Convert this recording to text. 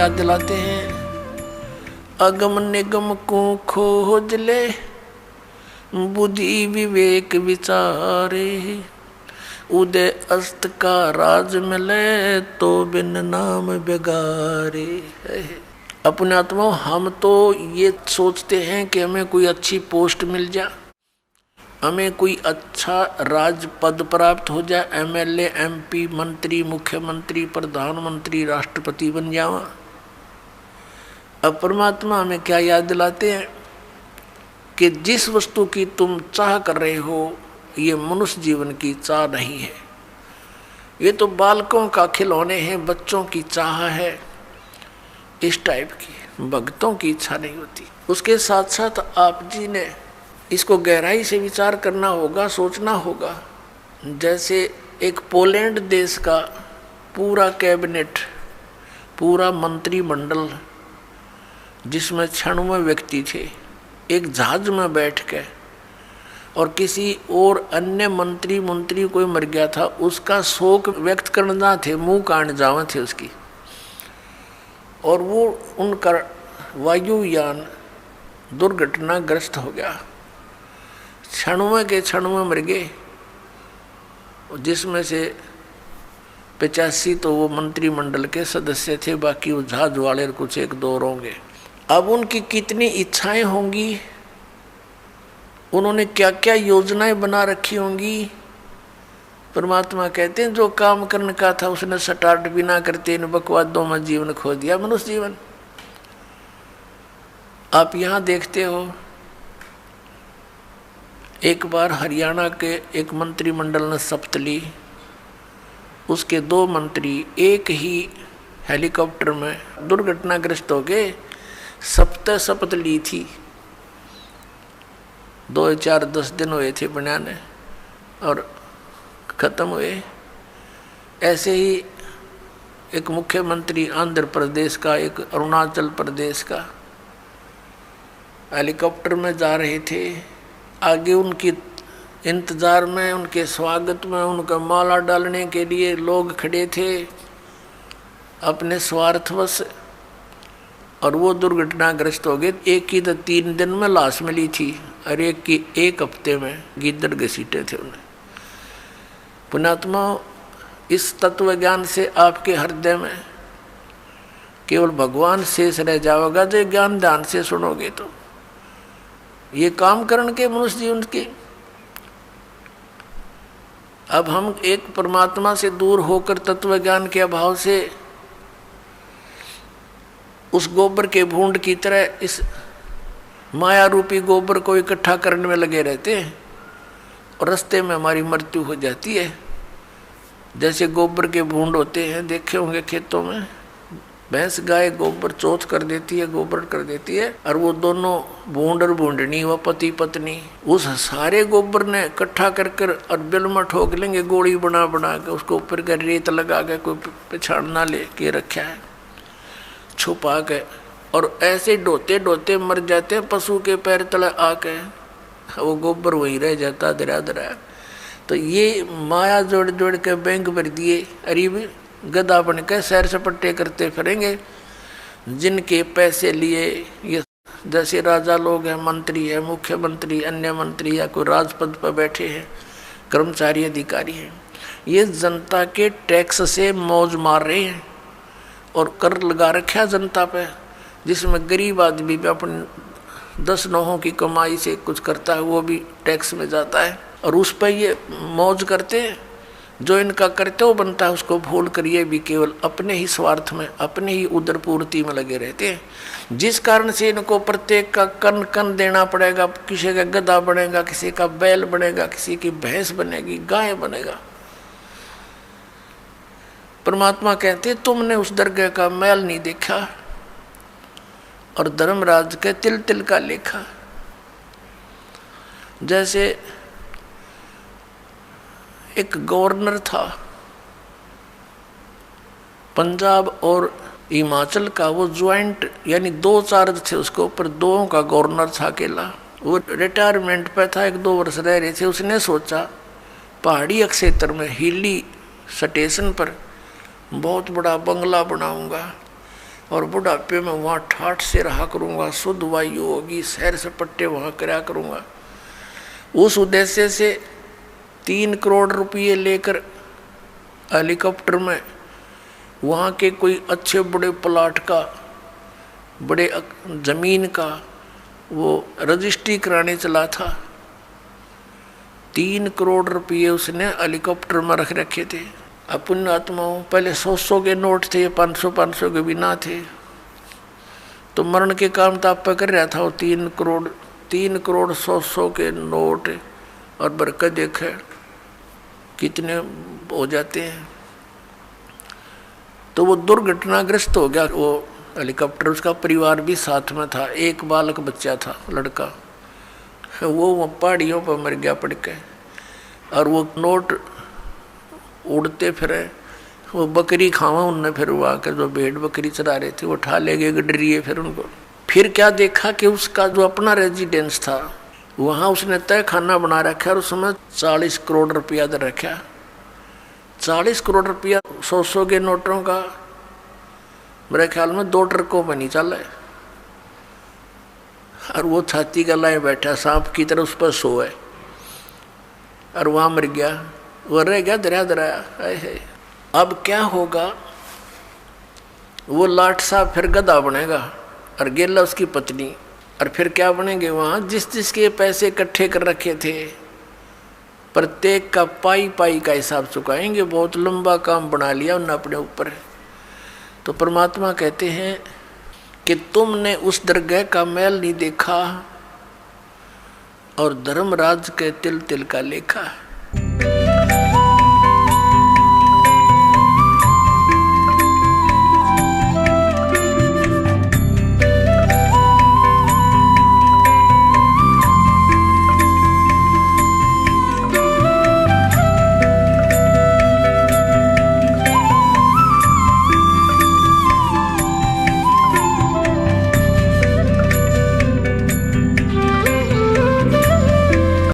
याद दिलाते हैं, अगम निगम को खोज ले, बुद्धि विवेक विचारे, उदय अस्त का राज मिले, तो बिन नाम बेगारे। अपने आत्मा हम तो ये सोचते हैं कि हमें कोई अच्छी पोस्ट मिल जाए, हमें कोई अच्छा राज पद प्राप्त हो जाए, एमएलए, एमपी, मंत्री, मुख्यमंत्री, प्रधानमंत्री, राष्ट्रपति बन जावा। अब परमात्मा हमें क्या याद दिलाते हैं कि जिस वस्तु की तुम चाह कर रहे हो, ये मनुष्य जीवन की चाह नहीं है, ये तो बालकों का खिलौने हैं, बच्चों की चाह है, इस टाइप की भक्तों की इच्छा नहीं होती। उसके साथ साथ आप जी ने इसको गहराई से विचार करना होगा, सोचना होगा। जैसे एक पोलैंड देश का पूरा कैबिनेट, पूरा मंत्रिमंडल, जिसमें 96 व्यक्ति थे, एक जहाज में बैठ के, और किसी और अन्य मंत्री कोई मर गया था, उसका शोक व्यक्त करना थे, मुंह काट जावा थे उसकी, और वो उनका वायुयान दुर्घटनाग्रस्त हो गया। 96 के 96 मर गए, जिसमें से 85 तो वो मंत्रिमंडल के सदस्य थे, बाकी वो जहाज वाले कुछ एक दो होंगे। अब उनकी कितनी इच्छाएं होंगी, उन्होंने क्या क्या योजनाएं बना रखी होंगी। परमात्मा कहते हैं जो काम करने का था उसने स्टार्ट भी ना करते इन बकवादों में जीवन खो दिया, मनुष्य जीवन। आप यहाँ देखते हो, एक बार हरियाणा के एक मंत्रिमंडल ने शपथ ली, उसके 2 मंत्री एक ही हेलीकॉप्टर में दुर्घटनाग्रस्त हो गए। शपथ ली थी, 2-4-10 दिन हुए थे बनाने और खत्म हुए। ऐसे ही एक मुख्यमंत्री आंध्र प्रदेश का, एक अरुणाचल प्रदेश का, हेलीकॉप्टर में जा रहे थे। आगे उनकी इंतज़ार में, उनके स्वागत में, उनका माला डालने के लिए लोग खड़े थे अपने स्वार्थवश, और वो दुर्घटनाग्रस्त हो गए। एक की तो 3 दिन में लाश मिली थी, और एक की 1 हफ्ते में गिद्दड़ घसीटे थे उन्हें। पुण्यात्मा, इस तत्व ज्ञान से आपके हृदय में केवल भगवान शेष रह जाओगा, जो ज्ञान ध्यान से सुनोगे तो। ये काम करण के मनुष्य जीवन के, अब हम एक परमात्मा से दूर होकर तत्व ज्ञान के अभाव से उस गोबर के भूंड की तरह इस माया रूपी गोबर को इकट्ठा करने में लगे रहते हैं, और रास्ते में हमारी मृत्यु हो जाती है। जैसे गोबर के भूंड होते हैं, देखे होंगे खेतों में, भैंस गाय गोबर चौथ कर देती है, गोबर कर देती है, और वो दोनों भूंड और भूंडनी, व पति पत्नी, उस सारे गोबर ने इकट्ठा कर कर और बिल में ठोक लेंगे, गोली बना बना के उसको ऊपर का रेत लगा के कोई पिछाड़ ना ले के रखा है छुपा के, और ऐसे ढोते ढोते मर जाते हैं पशु के पैर तले आके, वो गोबर वहीं रह जाता दरा दरा। तो ये माया जोड़ जोड़ के बैंक भर दिए, अरे गधा बन के सैर सपट्टे करते फिरेंगे, जिनके पैसे लिए ये जैसे राजा लोग हैं, मंत्री है, मुख्यमंत्री, अन्य मंत्री, या कोई राजपद पर बैठे हैं, कर्मचारी अधिकारी हैं, ये जनता के टैक्स से मौज मार रहे हैं और कर लगा रखा जनता पे, जिसमें गरीब आदमी भी अपने 10 नौहों की कमाई से कुछ करता है, वो भी टैक्स में जाता है, और उस पर ये मौज करते हैं। जो इनका कर्तव्य बनता है उसको भूल कर ये भी केवल अपने ही स्वार्थ में, अपने ही उदर पूर्ति में लगे रहते हैं, जिस कारण से इनको प्रत्येक का कन कन देना पड़ेगा। किसी का गधा बनेगा, किसी का बैल बनेगा, किसी की भैंस बनेगी, गाय बनेगा। परमात्मा कहते तुमने उस दरगाह का मैल नहीं देखा, और धर्मराज के तिल तिल का लेखा। जैसे एक गवर्नर था पंजाब और हिमाचल का, वो ज्वाइंट यानी 2 चार्ज थे उसके ऊपर, 2 का गवर्नर था अकेला। वो रिटायरमेंट पे था, 1-2 वर्ष रह रहे थे। उसने सोचा पहाड़ी क्षेत्र में हिली स्टेशन पर बहुत बड़ा बंगला बनाऊंगा, और बुढ़ापे में वहाँ ठाठ से रहा करूँगा, शुद्ध वायु होगी, सैर सपट्टे वहाँ कराया करूँगा। उस उद्देश्य से 3 करोड़ रुपये लेकर हेलीकॉप्टर में वहाँ के कोई अच्छे बड़े प्लाट का, बड़े जमीन का वो रजिस्ट्री कराने चला था। 3 करोड़ रुपये उसने हेलीकॉप्टर में रख रखे थे। अपन आत्माओं पहले 100 के नोट थे, 500 के भी ना थे, तो मरण के काम ताप पर कर रहा था वो 3 करोड़ 100 के नोट। और बरकत देखे कितने हो जाते हैं। तो वो दुर्घटनाग्रस्त हो गया वो हेलीकॉप्टर। उसका परिवार भी साथ में था, एक बालक बच्चा था, लड़का, वो पहाड़ियों पर मर गया पड़ के। और वो नोट उड़ते फिरे, वो बकरी खावा उनने, फिर वो आकर जो भेड़ बकरी चरा रहे थे वो उठा ले गए गडरिए। फिर उनको फिर क्या देखा कि उसका जो अपना रेजिडेंस था वहाँ उसने तय खाना बना रखा और उसमें 40 करोड़ रुपया दे रखा। 40 करोड़ रुपया 100 के नोटों का मेरे ख्याल में 2 ट्रकों में नहीं चल है। और वो छाती का लाए बैठा सांप की तरह उस पर सोए और वहाँ मर गया। वो रह गया दराया। अब क्या होगा? वो लाट साहब फिर गधा बनेगा और गेला उसकी पत्नी, और फिर क्या बनेंगे वहाँ? जिसके पैसे इकट्ठे कर रखे थे प्रत्येक का पाई का हिसाब चुकाएंगे। बहुत लंबा काम बना लिया उन्होंने अपने ऊपर। तो परमात्मा कहते हैं कि तुमने उस दरगाह का मैल नहीं देखा और धर्मराज के तिल का लेखा।